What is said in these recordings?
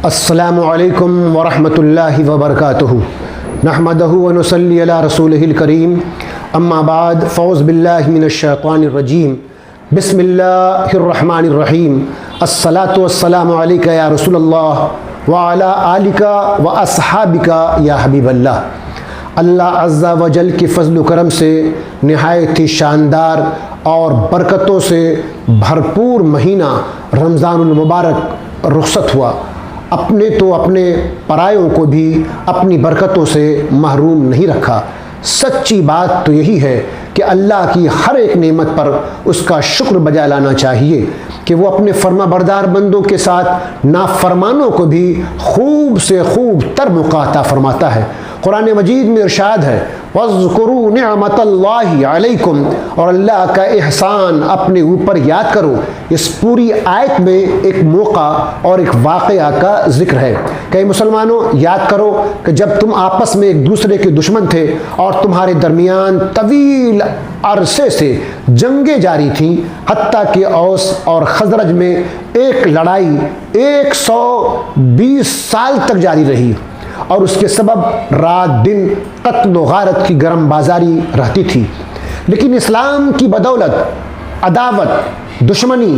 السلام علیکم ورحمۃ اللہ وبرکاتہ نحمدہ ونصلی علی رسولہ الکریم اما بعد فاعوذ باللہ من الشیطان الرجیم بسم اللہ الرحمن الرحیم الصلاۃ والسلام علیک یا رسول اللہ وعلی آلک واصحابک یا حبیب اللہ۔ اللہ عز و جل کے فضل و کرم سے نہایت ہی شاندار اور برکتوں سے بھرپور مہینہ رمضان المبارک رخصت ہوا۔ اپنے پرایوں کو بھی اپنی برکتوں سے محروم نہیں رکھا۔ سچی بات تو یہی ہے کہ اللہ کی ہر ایک نعمت پر اس کا شکر بجا لانا چاہیے کہ وہ اپنے فرما بردار بندوں کے ساتھ نافرمانوں کو بھی خوب سے خوب تر موقع عطا فرماتا ہے۔ قرآن مجید میں ارشاد ہے وَاذْكُرُوا نِعْمَةَ اللَّهِ عَلَيْكُمْ، اور اللہ کا احسان اپنے اوپر یاد کرو۔ اس پوری آیت میں ایک موقع اور ایک واقعہ کا ذکر ہے کہ مسلمانوں یاد کرو کہ جب تم آپس میں ایک دوسرے کے دشمن تھے اور تمہارے درمیان طویل عرصے سے جنگیں جاری تھیں، حتیٰ کہ اوس اور خزرج میں ایک لڑائی 120 سال تک جاری رہی اور اس کے سبب رات دن قتل و غارت کی گرم بازاری رہتی تھی۔ لیکن اسلام کی بدولت عداوت دشمنی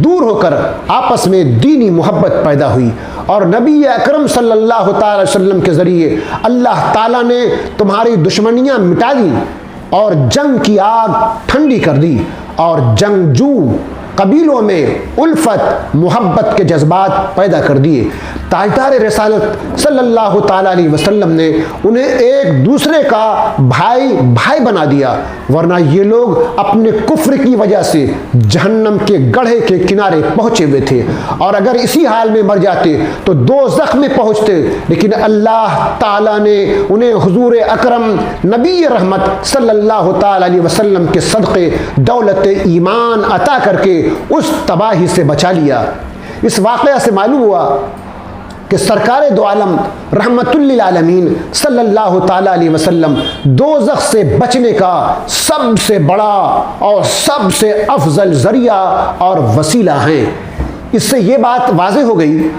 دور ہو کر آپس میں دینی محبت پیدا ہوئی اور نبی اکرم صلی اللہ تعالی وسلم کے ذریعے اللہ تعالیٰ نے تمہاری دشمنیاں مٹا دی اور جنگ کی آگ ٹھنڈی کر دی اور جنگجو قبیلوں میں الفت محبت کے جذبات پیدا کر دیے۔ تاجدار رسالت صلی اللہ تعالیٰ علیہ وسلم نے انہیں ایک دوسرے کا بھائی بنا دیا، ورنہ یہ لوگ اپنے کفر کی وجہ سے جہنم کے گڑھے کے کنارے پہنچے ہوئے تھے اور اگر اسی حال میں مر جاتے تو دوزخ میں پہنچتے۔ لیکن اللہ تعالیٰ نے انہیں حضور اکرم نبی رحمت صلی اللہ تعالیٰ علیہ وسلم کے صدقے دولت ایمان عطا کر کے اس تباہی سے بچا لیا۔ اس واقعہ سے معلوم ہوا کہ سرکار دو عالم رحمت للعالمین صلی اللہ تعالیٰ علیہ وسلم دوزخ سے بچنے کا سب سے بڑا اور سب سے افضل ذریعہ اور وسیلہ ہیں۔ اس سے یہ بات واضح ہو گئی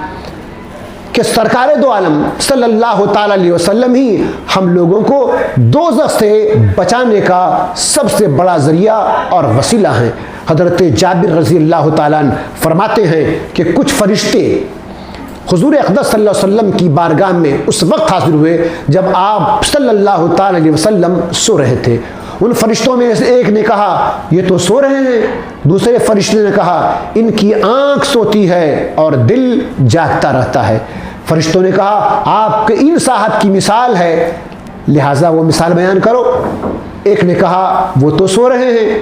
کہ سرکار دو عالم صلی اللہ تعالیٰ علیہ وسلم ہی ہم لوگوں کو دوزخ سے بچانے کا سب سے بڑا ذریعہ اور وسیلہ ہیں۔ حضرت جابر رضی اللہ تعالیٰ عنہ فرماتے ہیں کہ کچھ فرشتے حضور اقدس صلی اللہ علیہ وسلم کی بارگاہ میں اس وقت حاضر ہوئے جب آپ صلی اللہ تعالیٰ علیہ وسلم سو رہے تھے۔ ان فرشتوں میں سے ایک نے کہا یہ تو سو رہے ہیں، دوسرے فرشتے نے کہا ان کی آنکھ سوتی ہے اور دل جاگتا رہتا ہے۔ فرشتوں نے کہا آپ کے ان صاحب کی مثال ہے، لہٰذا وہ مثال بیان کرو۔ ایک نے کہا وہ تو سو رہے ہیں،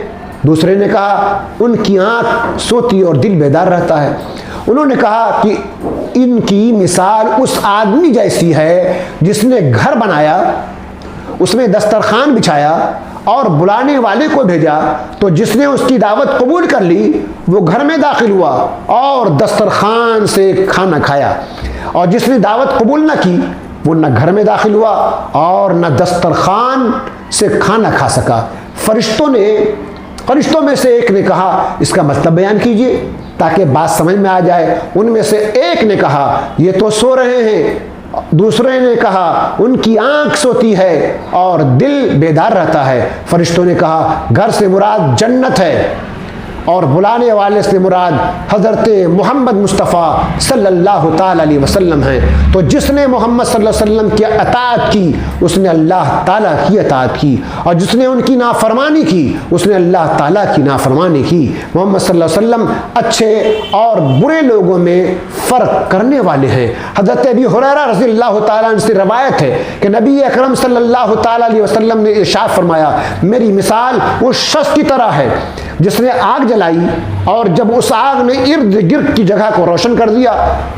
دوسرے نے کہا ان کی آنکھ سوتی اور دل بیدار رہتا ہے۔ انہوں نے کہا کہ ان کی مثال اس آدمی جیسی ہے جس نے گھر بنایا، اس میں دسترخوان بچھایا اور بلانے والے کو بھیجا، تو جس نے اس کی دعوت قبول کر لی وہ گھر میں داخل ہوا اور دسترخوان سے کھانا کھایا، اور جس نے دعوت قبول نہ کی وہ نہ گھر میں داخل ہوا اور نہ دسترخوان سے کھانا کھا سکا۔ فرشتوں میں سے ایک نے کہا اس کا مطلب بیان کیجئے تاکہ بات سمجھ میں آ جائے۔ ان میں سے ایک نے کہا یہ تو سو رہے ہیں، دوسرے نے کہا ان کی آنکھ سوتی ہے اور دل بیدار رہتا ہے۔ فرشتوں نے کہا گھر سے مراد جنت ہے اور بلانے والے سے مراد حضرت محمد مصطفیٰ صلی اللہ تعالیٰ علیہ وسلم ہیں۔ تو جس نے محمد صلی اللہ علیہ وسلم کی اطاعت کی اس نے اللہ تعالیٰ کی اطاعت کی، اور جس نے ان کی نافرمانی کی اس نے اللہ تعالیٰ کی نافرمانی کی۔ محمد صلی اللہ علیہ وسلم اچھے اور برے لوگوں میں فرق کرنے والے ہیں۔ حضرت ابی ہریرہ رضی اللہ تعالیٰ عنہ سے روایت ہے کہ نبی اکرم صلی اللہ تعالیٰ علیہ وسلم نے ارشاد فرمایا میری مثال اس شخص کی طرح ہے جس نے آگ جلائی اور جب اس آگ نے ارد گرد کی جگہ کو روشن کر دیا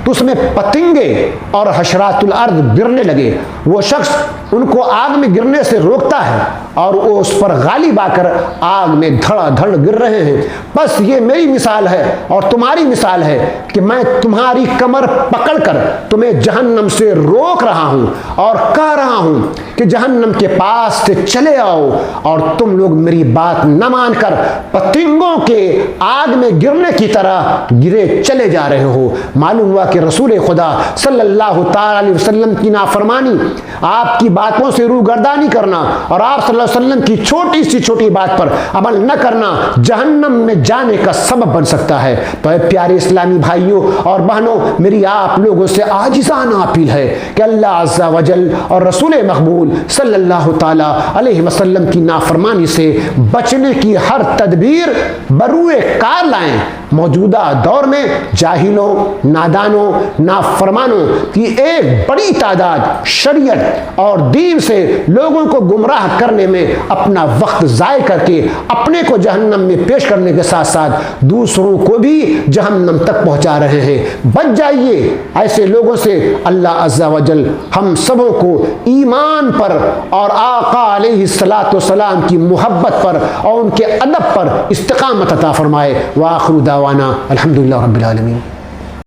تو اس میں پتنگے اور حشرات الارض گرنے لگے۔ وہ شخص ان کو آگ میں گرنے سے روکتا ہے اور وہ اس پر غالب آ کر آگ میں دھڑا دھڑ گر رہے ہیں۔ بس یہ میری مثال ہے اور تمہاری مثال ہے کہ میں تمہاری کمر پکڑ کر تمہیں جہنم سے روک رہا ہوں اور کہہ رہا ہوں کہ جہنم کے پاس سے چلے آؤ، اور تم لوگ میری بات نہ مان کر پتنگوں کے آگ میں گرنے کی طرح گرے چلے جا رہے ہو۔ معلوم ہوا کہ رسول خدا صلی اللہ تعالی علیہ وسلم کی نافرمانی، آپ کی باتوں سے روگردانی کرنا اور آپ صلی اللہ علیہ وسلم کی چھوٹی سی چھوٹی بات پر عمل نہ کرنا جہنم میں جانے کا سبب بن سکتا ہے۔ تو اے پیارے اسلامی بھائیوں اور بہنوں، میری آپ لوگوں سے عاجزانہ اپیل ہے کہ اللہ عز و جل اور رسول مقبول صلی اللہ تعالی علیہ وسلم کی نافرمانی سے بچنے کی ہر تدبیر بروئے کار لائیں۔ موجودہ دور میں جاہلوں، نادانوں، نافرمانوں کی ایک بڑی تعداد شریعت اور دین سے لوگوں کو گمراہ کرنے میں اپنا وقت ضائع کر کے اپنے کو جہنم میں پیش کرنے کے ساتھ ساتھ دوسروں کو بھی جہنم تک پہنچا رہے ہیں۔ بچ جائیے ایسے لوگوں سے۔ اللہ عز و جل ہم سبوں کو ایمان پر اور آقا علیہ الصلاۃ والسلام کی محبت پر اور ان کے ادب پر استقامت عطا فرمائے۔ وآخر دعوانا الحمدللہ رب العالمین۔